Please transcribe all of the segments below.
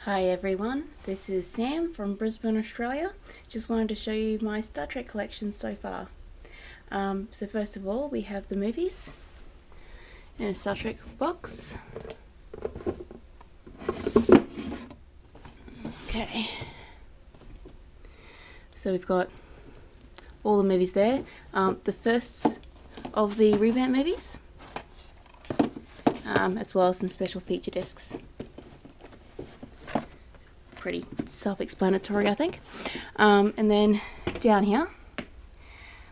Hi everyone, this is Sam from Brisbane, Australia. Just wanted to show you my Star Trek collection so far. So first of all, we have the movies in a Star Trek box. Okay. So we've got all the movies there. The first of the revamp movies, as well as some special feature discs. Pretty self-explanatory, I think. And then down here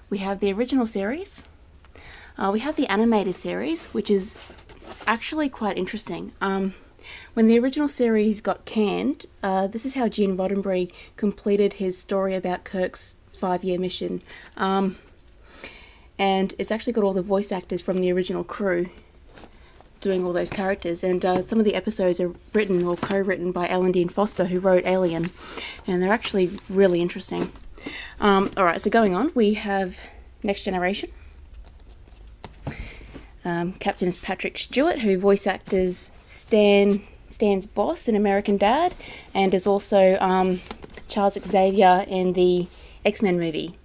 we have the original series. We have the animated series, which is actually quite interesting. When the original series got canned, this is how Gene Roddenberry completed his story about Kirk's 5-year mission. And it's actually got all the voice actors from the original crew doing all those characters, and some of the episodes are written or co-written by Alan Dean Foster, who wrote Alien, and they're actually really interesting. Alright, so going on, we have Next Generation. Captain is Patrick Stewart, who voice actors Stan's boss in American Dad, and is also Charles Xavier in the X-Men movie.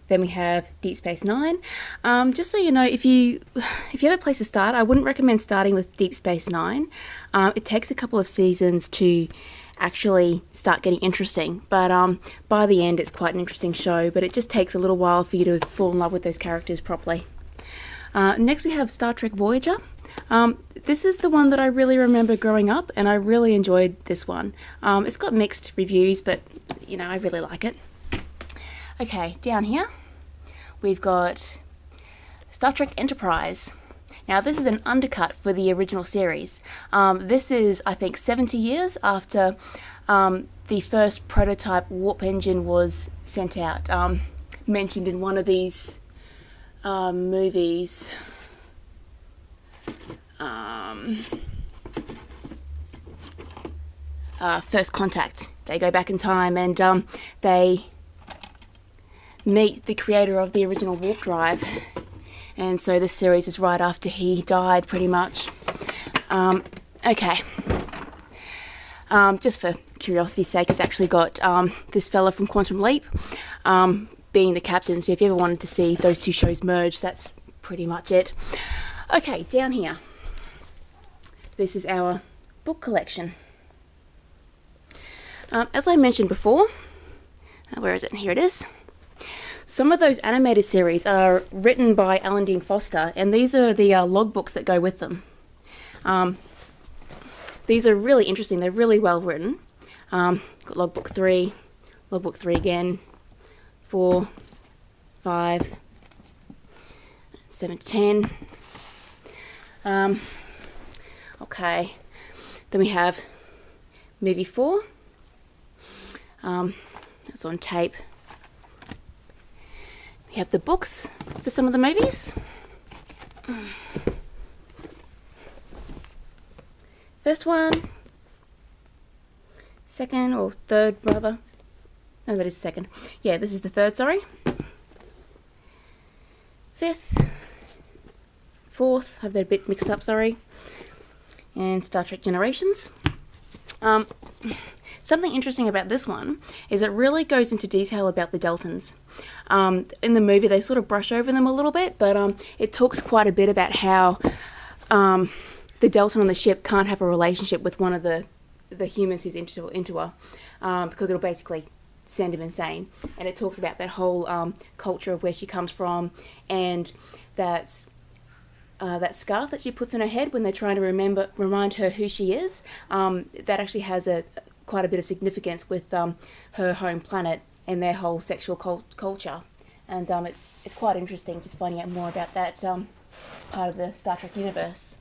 Then we have Deep Space Nine. Just so you know, if you have a place to start, I wouldn't recommend starting with Deep Space Nine. It takes a couple of seasons to actually start getting interesting, but by the end it's quite an interesting show, but it just takes a little while for you to fall in love with those characters properly. Next we have Star Trek Voyager. This is the one that I really remember growing up, and I really enjoyed this one. It's got mixed reviews, but you know, I really like it. Okay, down here we've got Star Trek Enterprise. Now this is an undercut for the original series. This is, I think, 70 years after the first prototype warp engine was sent out, mentioned in one of these movies. First Contact. They go back in time and they meet the creator of the original warp drive, and so this series is right after he died, pretty much. Okay. Just for curiosity's sake, it's actually got this fella from Quantum Leap being the captain, so if you ever wanted to see those two shows merge, that's pretty much it. Okay, down here. This is our book collection. As I mentioned before, where is it? Here it is. Some of those animated series are written by Alan Dean Foster, and these are the logbooks that go with them. These are really interesting. They're really well written. Got logbook 3, logbook 3 again, 4, 5, 7 to 10. Okay, then we have movie 4. That's on tape. We have the books for some of the movies. First one, second or third rather. No, that is second. Yeah, this is the third, sorry. Fifth, fourth, have that a bit mixed up, sorry. And Star Trek Generations. Something interesting about this one is it really goes into detail about the Deltans. In the movie, they sort of brush over them a little bit, but it talks quite a bit about how the Deltan on the ship can't have a relationship with one of the humans who's into her, because it'll basically send him insane. And it talks about that whole culture of where she comes from, and that scarf that she puts on her head when they're trying to remind her who she is. That actually has quite a bit of significance with her home planet and their whole sexual culture, and it's quite interesting just finding out more about that part of the Star Trek universe.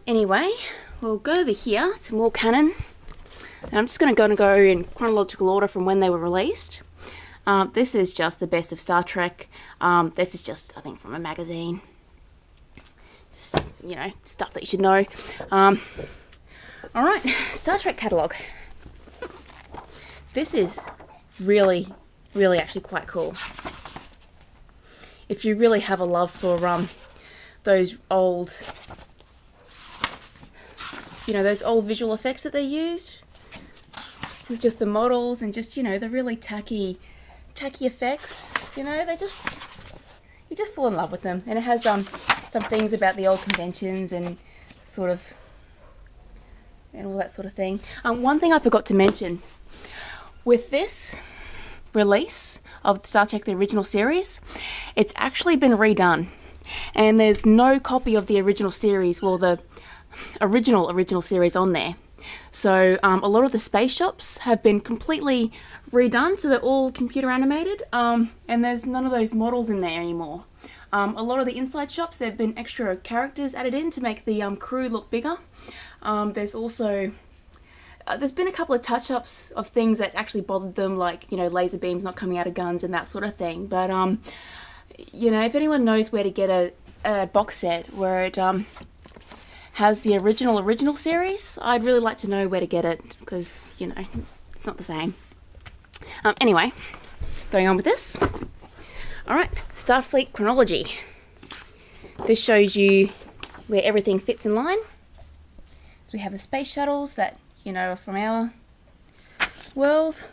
Anyway, we'll go over here to more canon. I'm just going to go in chronological order from when they were released. This is just the best of Star Trek. This is just, I think, from a magazine. Just, you know, stuff that you should know. Alright, Star Trek catalogue. This is really actually quite cool. If you really have a love for those old you know, those old visual effects that they used with just the models and just, you know, the really tacky effects. You know, you just fall in love with them. And it has some things about the old conventions and sort of, and all that sort of thing. One thing I forgot to mention, with this release of Star Trek the original series, it's actually been redone, and there's no copy of the original series, well, the original series on there. So a lot of the space shops have been completely redone, so they're all computer animated, and there's none of those models in there anymore. A lot of the inside shops, there have been extra characters added in to make the crew look bigger. There's also there's been a couple of touch-ups of things that actually bothered them, like, you know, laser beams not coming out of guns and that sort of thing. But you know, if anyone knows where to get a box set where it has the original series, I'd really like to know where to get it, because, you know, it's not the same. Anyway, going on with this. Alright, Starfleet chronology. This shows you where everything fits in line. So we have the space shuttles that, you know, are from our world.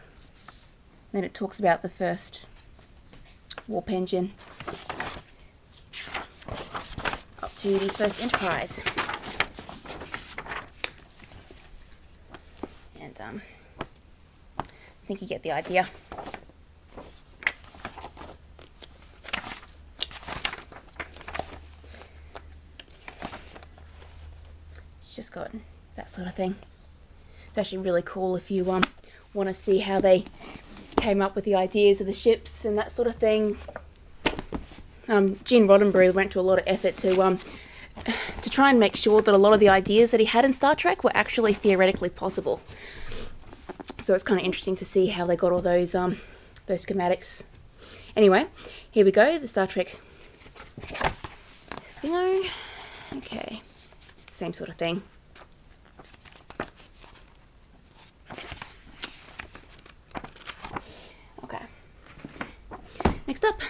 Then it talks about the first warp engine up to the first Enterprise. And I think you get the idea. Just got that sort of thing. It's actually really cool if you want to see how they came up with the ideas of the ships and that sort of thing. Gene Roddenberry went to a lot of effort to try and make sure that a lot of the ideas that he had in Star Trek were actually theoretically possible. So it's kind of interesting to see how they got all those schematics. Anyway, here we go, the Star Trek thingo. Okay. Same sort of thing. Okay. Next up,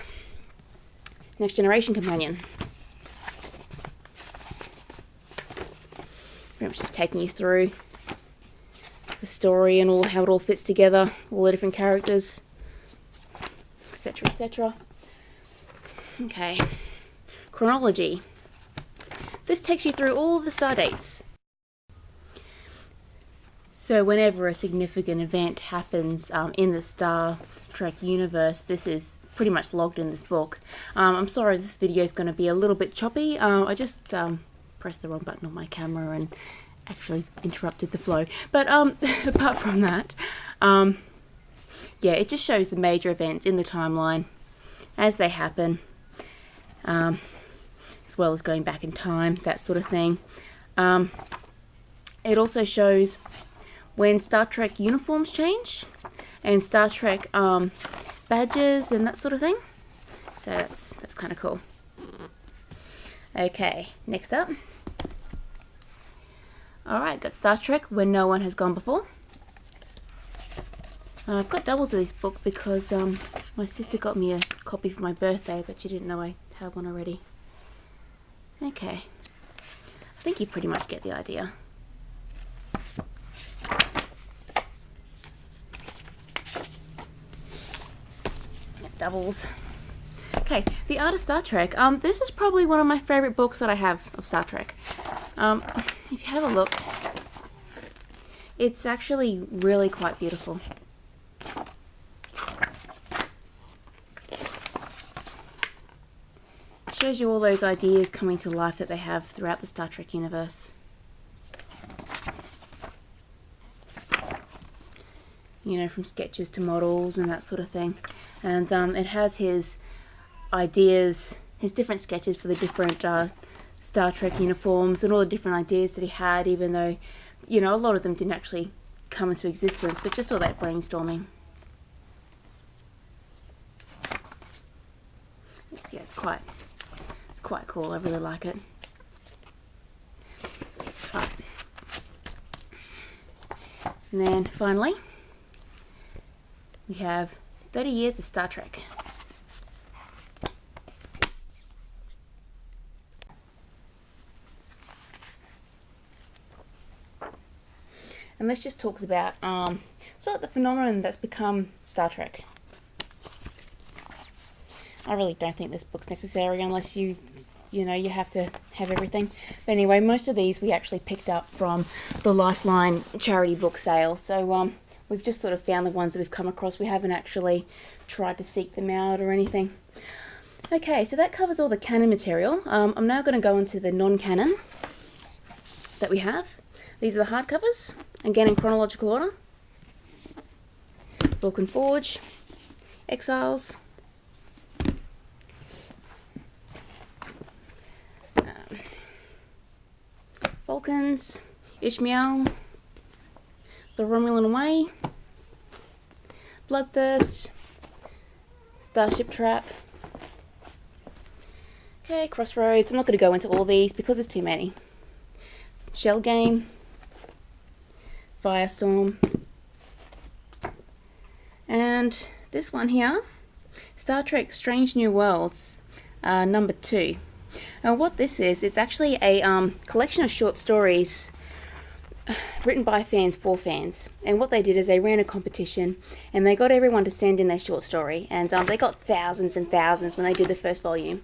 Next Generation Companion. Pretty much just taking you through the story and how it all fits together, all the different characters, etc., etc. Okay. Chronology. This takes you through all the star dates. So whenever a significant event happens in the Star Trek universe, this is pretty much logged in this book. I'm sorry this video is going to be a little bit choppy. I just pressed the wrong button on my camera and actually interrupted the flow. But apart from that, yeah, it just shows the major events in the timeline as they happen. As well as going back in time, that sort of thing. It also shows when Star Trek uniforms change and Star Trek badges and that sort of thing. So that's kind of cool. Okay, next up. Alright, got Star Trek When No One Has Gone Before. I've got doubles of this book because my sister got me a copy for my birthday, but she didn't know I had one already. Okay, I think you pretty much get the idea. Doubles. Okay, The Art of Star Trek. This is probably one of my favourite books that I have of Star Trek. If you have a look, it's actually really quite beautiful. Shows you all those ideas coming to life that they have throughout the Star Trek universe. You know, from sketches to models and that sort of thing. And it has his ideas, his different sketches for the different Star Trek uniforms and all the different ideas that he had, even though, you know, a lot of them didn't actually come into existence, but just all that brainstorming. Yeah, it's quite cool. I really like it. Right. And then finally, we have 30 Years of Star Trek. And this just talks about sort of the phenomenon that's become Star Trek. I really don't think this book's necessary unless you have to have everything. But anyway, most of these we actually picked up from the Lifeline charity book sale. So we've just sort of found the ones that we've come across. We haven't actually tried to seek them out or anything. Okay, so that covers all the canon material. I'm now going to go into the non-canon that we have. These are the hardcovers, again in chronological order. Vulcan Forge, Exiles, Vulcans, Ishmael, The Romulan Way, Bloodthirst, Starship Trap. Okay, Crossroads. I'm not going to go into all these because there's too many. Shell Game, Firestorm, and this one here, Star Trek Strange New Worlds, number 2. Now what this is, it's actually a collection of short stories written by fans for fans. And what they did is they ran a competition and they got everyone to send in their short story. And they got thousands and thousands when they did the first volume.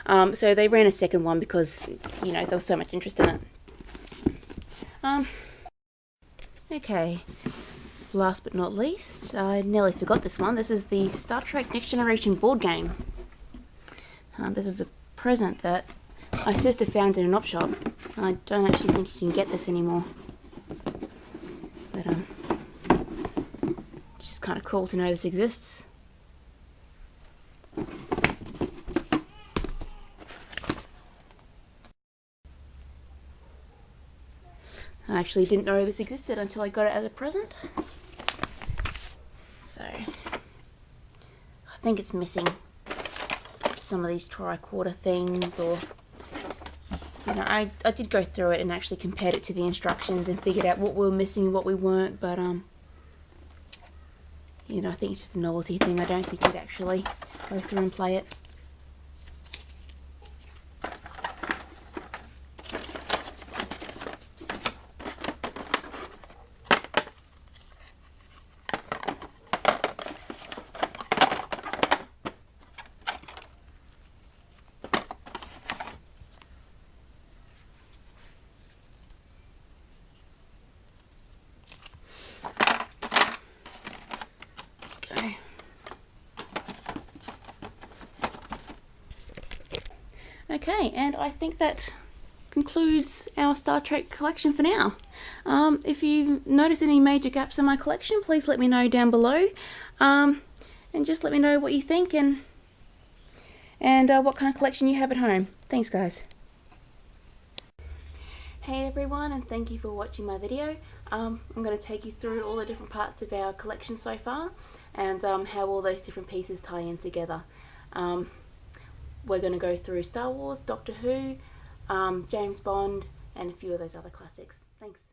So they ran a second one because, there was so much interest in it. Okay, last but not least, I nearly forgot this one. This is the Star Trek Next Generation board game. This is a present that my sister found in an op shop. I don't actually think you can get this anymore. But it's just kind of cool to know this exists. I actually didn't know this existed until I got it as a present. So I think it's missing some of these tricorder things, or I did go through it and actually compared it to the instructions and figured out what we were missing and what we weren't, but I think it's just a novelty thing. I don't think you'd actually go through and play it. Okay, and I think that concludes our Star Trek collection for now. If you notice any major gaps in my collection, please let me know down below, and just let me know what you think and what kind of collection you have at home. Thanks, guys. Hey everyone, and thank you for watching my video. I'm going to take you through all the different parts of our collection so far, and how all those different pieces tie in together. We're going to go through Star Wars, Doctor Who, James Bond, and a few of those other classics. Thanks.